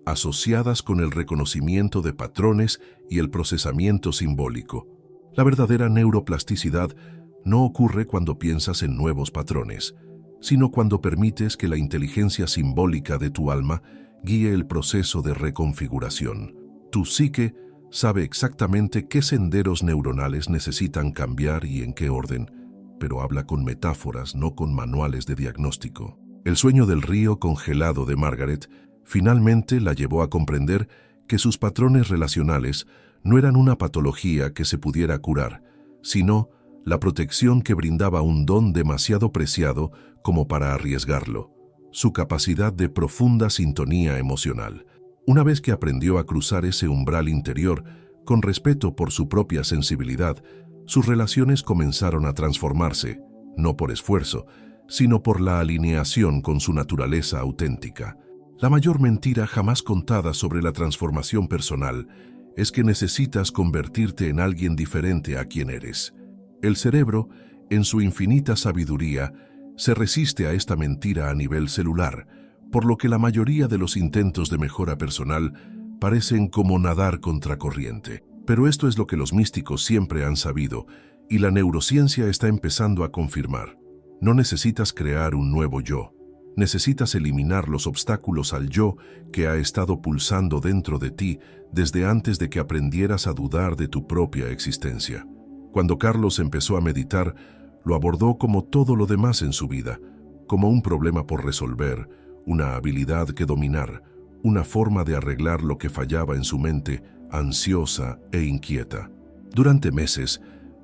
asociadas con el reconocimiento de patrones y el procesamiento simbólico. La verdadera neuroplasticidad no ocurre cuando piensas en nuevos patrones, sino cuando permites que la inteligencia simbólica de tu alma guíe el proceso de reconfiguración. Tu psique sabe exactamente qué senderos neuronales necesitan cambiar y en qué orden, pero habla con metáforas, no con manuales de diagnóstico. El sueño del río congelado de Margaret finalmente la llevó a comprender que sus patrones relacionales no eran una patología que se pudiera curar, sino la protección que brindaba un don demasiado preciado como para arriesgarlo, su capacidad de profunda sintonía emocional. Una vez que aprendió a cruzar ese umbral interior, con respeto por su propia sensibilidad, sus relaciones comenzaron a transformarse, no por esfuerzo, sino por la alineación con su naturaleza auténtica. La mayor mentira jamás contada sobre la transformación personal es que necesitas convertirte en alguien diferente a quien eres. El cerebro, en su infinita sabiduría, se resiste a esta mentira a nivel celular, por lo que la mayoría de los intentos de mejora personal parecen como nadar contracorriente. Pero esto es lo que los místicos siempre han sabido, y la neurociencia está empezando a confirmar. No necesitas crear un nuevo yo. Necesitas eliminar los obstáculos al yo que ha estado pulsando dentro de ti desde antes de que aprendieras a dudar de tu propia existencia. Cuando Carlos empezó a meditar, lo abordó como todo lo demás en su vida, como un problema por resolver, una habilidad que dominar, una forma de arreglar lo que fallaba en su mente, ansiosa e inquieta. Durante meses,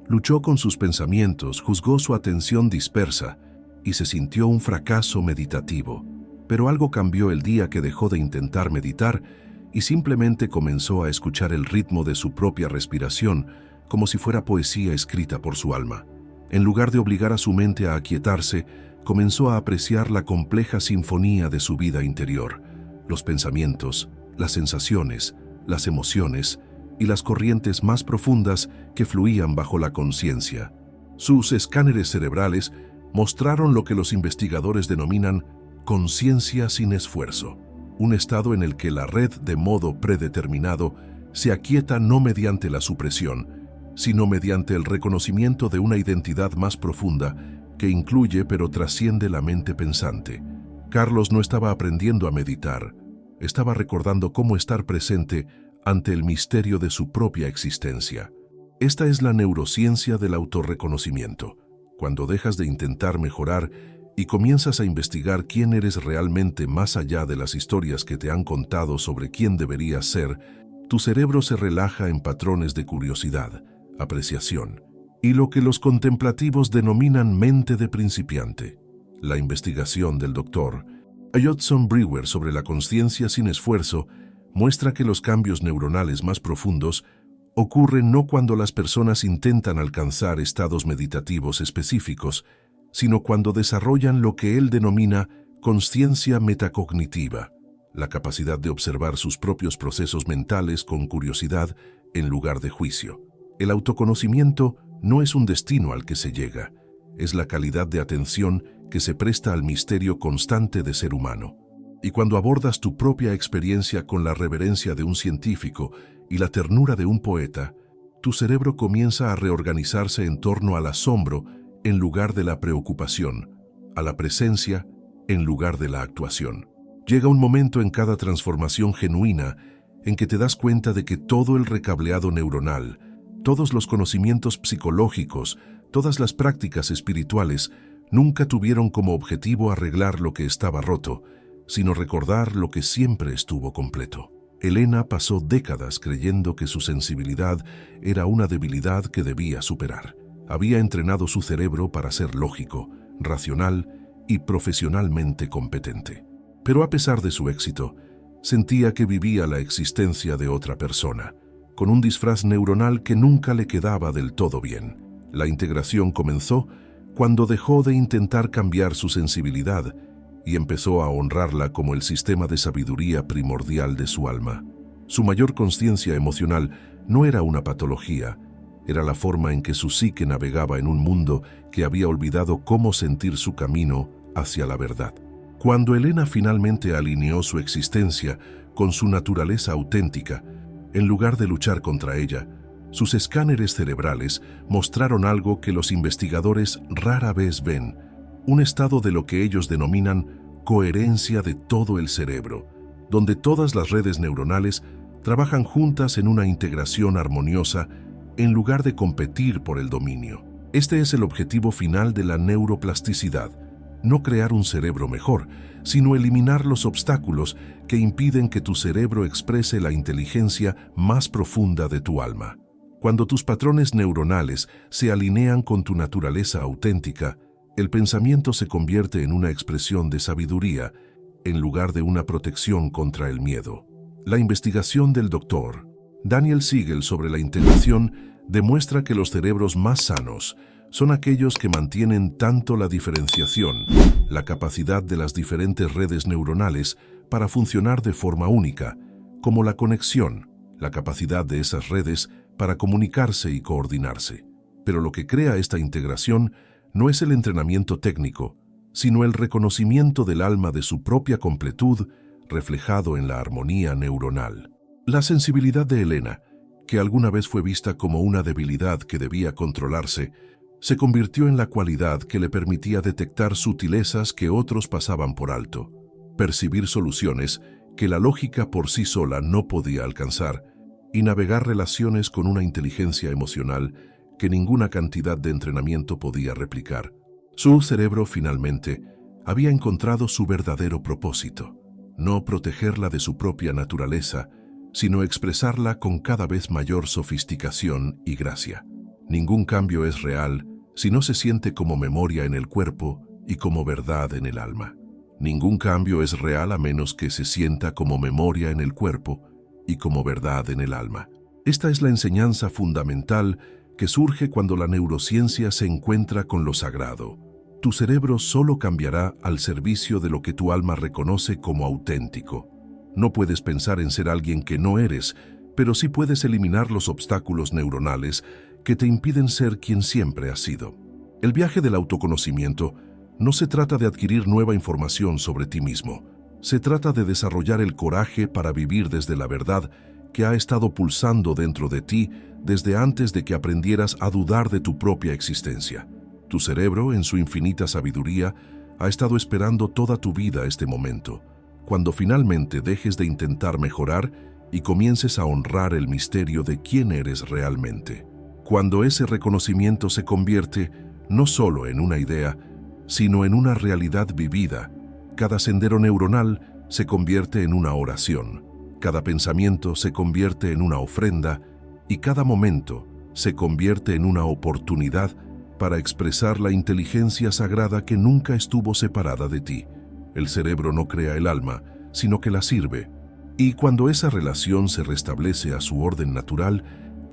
luchó con sus pensamientos, juzgó su atención dispersa y se sintió un fracaso meditativo. Pero algo cambió el día que dejó de intentar meditar y simplemente comenzó a escuchar el ritmo de su propia respiración como si fuera poesía escrita por su alma. En lugar de obligar a su mente a aquietarse, comenzó a apreciar la compleja sinfonía de su vida interior, los pensamientos, las sensaciones, las emociones y las corrientes más profundas que fluían bajo la conciencia. Sus escáneres cerebrales mostraron lo que los investigadores denominan conciencia sin esfuerzo, un estado en el que la red de modo predeterminado se aquieta no mediante la supresión, sino mediante el reconocimiento de una identidad más profunda que incluye pero trasciende la mente pensante. Carlos no estaba aprendiendo a meditar, estaba recordando cómo estar presente ante el misterio de su propia existencia. Esta es la neurociencia del autorreconocimiento. Cuando dejas de intentar mejorar y comienzas a investigar quién eres realmente más allá de las historias que te han contado sobre quién deberías ser, tu cerebro se relaja en patrones de curiosidad, apreciación y lo que los contemplativos denominan mente de principiante. La investigación del Dr. Judson Brewer sobre la consciencia sin esfuerzo muestra que los cambios neuronales más profundos ocurren no cuando las personas intentan alcanzar estados meditativos específicos, sino cuando desarrollan lo que él denomina consciencia metacognitiva, la capacidad de observar sus propios procesos mentales con curiosidad en lugar de juicio. El autoconocimiento no es un destino al que se llega, es la calidad de atención que se presta al misterio constante de ser humano. Y cuando abordas tu propia experiencia con la reverencia de un científico y la ternura de un poeta, tu cerebro comienza a reorganizarse en torno al asombro en lugar de la preocupación, a la presencia en lugar de la actuación. Llega un momento en cada transformación genuina en que te das cuenta de que todo el recableado neuronal, todos los conocimientos psicológicos, todas las prácticas espirituales nunca tuvieron como objetivo arreglar lo que estaba roto, sino recordar lo que siempre estuvo completo. Elena pasó décadas creyendo que su sensibilidad era una debilidad que debía superar. Había entrenado su cerebro para ser lógico, racional y profesionalmente competente. Pero a pesar de su éxito, sentía que vivía la existencia de otra persona, con un disfraz neuronal que nunca le quedaba del todo bien. La integración comenzó cuando dejó de intentar cambiar su sensibilidad y empezó a honrarla como el sistema de sabiduría primordial de su alma. Su mayor consciencia emocional no era una patología, era la forma en que su psique navegaba en un mundo que había olvidado cómo sentir su camino hacia la verdad. Cuando Elena finalmente alineó su existencia con su naturaleza auténtica, en lugar de luchar contra ella, sus escáneres cerebrales mostraron algo que los investigadores rara vez ven, un estado de lo que ellos denominan coherencia de todo el cerebro, donde todas las redes neuronales trabajan juntas en una integración armoniosa en lugar de competir por el dominio. Este es el objetivo final de la neuroplasticidad, no crear un cerebro mejor, sino eliminar los obstáculos que impiden que tu cerebro exprese la inteligencia más profunda de tu alma. Cuando tus patrones neuronales se alinean con tu naturaleza auténtica, el pensamiento se convierte en una expresión de sabiduría en lugar de una protección contra el miedo. La investigación del Dr. Daniel Siegel sobre la integración demuestra que los cerebros más sanos son aquellos que mantienen tanto la diferenciación, la capacidad de las diferentes redes neuronales para funcionar de forma única, como la conexión, la capacidad de esas redes para comunicarse y coordinarse. Pero lo que crea esta integración no es el entrenamiento técnico, sino el reconocimiento del alma de su propia completud reflejado en la armonía neuronal. La sensibilidad de Elena, que alguna vez fue vista como una debilidad que debía controlarse, se convirtió en la cualidad que le permitía detectar sutilezas que otros pasaban por alto, percibir soluciones que la lógica por sí sola no podía alcanzar y navegar relaciones con una inteligencia emocional que ninguna cantidad de entrenamiento podía replicar. Su cerebro, finalmente, había encontrado su verdadero propósito: no protegerla de su propia naturaleza, sino expresarla con cada vez mayor sofisticación y gracia. Ningún cambio es real si no se siente como memoria en el cuerpo y como verdad en el alma. Ningún cambio es real a menos que se sienta como memoria en el cuerpo y como verdad en el alma. Esta es la enseñanza fundamental que surge cuando la neurociencia se encuentra con lo sagrado. Tu cerebro solo cambiará al servicio de lo que tu alma reconoce como auténtico. No puedes pensar en ser alguien que no eres, pero sí puedes eliminar los obstáculos neuronales que te impiden ser quien siempre has sido. El viaje del autoconocimiento no se trata de adquirir nueva información sobre ti mismo. Se trata de desarrollar el coraje para vivir desde la verdad que ha estado pulsando dentro de ti desde antes de que aprendieras a dudar de tu propia existencia. Tu cerebro, en su infinita sabiduría, ha estado esperando toda tu vida este momento, cuando finalmente dejes de intentar mejorar y comiences a honrar el misterio de quién eres realmente. Cuando ese reconocimiento se convierte no solo en una idea, sino en una realidad vivida, cada sendero neuronal se convierte en una oración, cada pensamiento se convierte en una ofrenda y cada momento se convierte en una oportunidad para expresar la inteligencia sagrada que nunca estuvo separada de ti. El cerebro no crea el alma, sino que la sirve. Y cuando esa relación se restablece a su orden natural,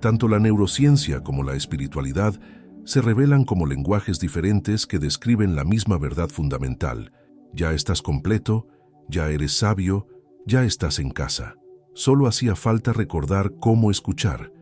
tanto la neurociencia como la espiritualidad se revelan como lenguajes diferentes que describen la misma verdad fundamental. Ya estás completo, ya eres sabio, ya estás en casa. Solo hacía falta recordar cómo escuchar.